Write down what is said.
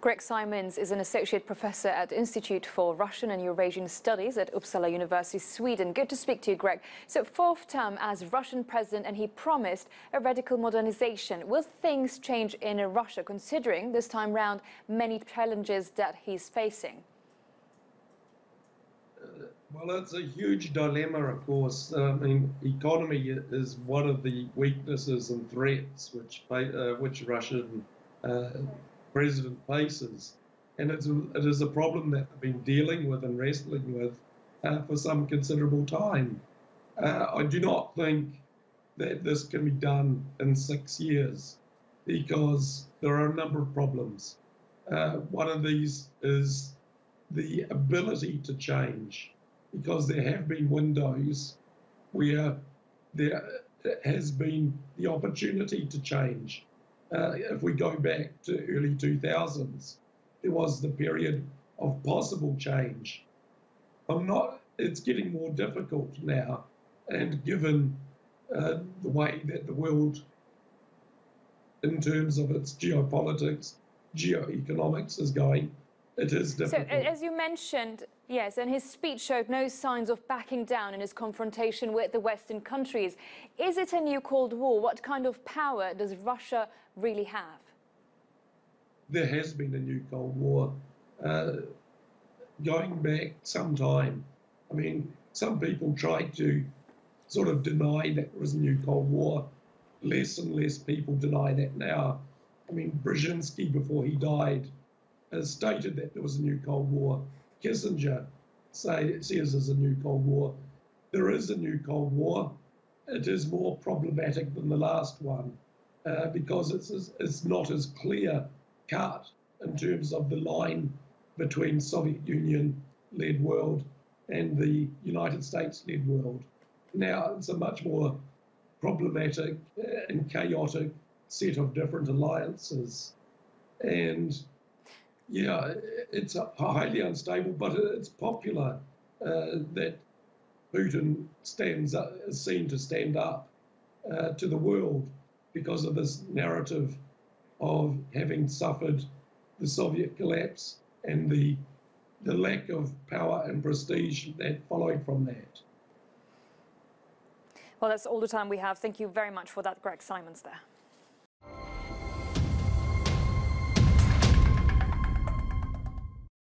Greg Simons is an associate professor at the Institute for Russian and Eurasian Studies at Uppsala University, Sweden. Good to speak to you, Greg. So, fourth term as Russian president, and he promised a radical modernization. Will things change in Russia, considering this time round many challenges that he's facing? Well, it's a huge dilemma, of course. I mean, economy is one of the weaknesses and threats which Russian president faces, and it is a problem that they've been dealing with and wrestling with for some considerable time. I do not think that this can be done in 6 years because there are a number of problems. One of these is the ability to change, because there have been windows where there has been the opportunity to change. If we go back to early 2000s, there was the period of possible change. It's getting more difficult now, and given the way that the world, in terms of its geopolitics, geoeconomics is going, it is difficult. So, as you mentioned, yes, and his speech showed no signs of backing down in his confrontation with the Western countries. Is it a new Cold War? What kind of power does Russia really have? There has been a new Cold War going back some time. I mean, some people try to sort of deny that there was a new Cold War. Less and less people deny that now. I mean, Brzezinski, before he died, has stated that there was a new Cold War. Kissinger says there's a new Cold War. There is a new Cold War. It is more problematic than the last one because it's not as clear cut in terms of the line between Soviet Union-led world and the United States-led world. Now it's a much more problematic and chaotic set of different alliances. And yeah, it's highly unstable, but it's popular that Putin is seen to stand up to the world because of this narrative of having suffered the Soviet collapse and the lack of power and prestige that followed from that. Well, that's all the time we have. Thank you very much for that, Greg Simons there.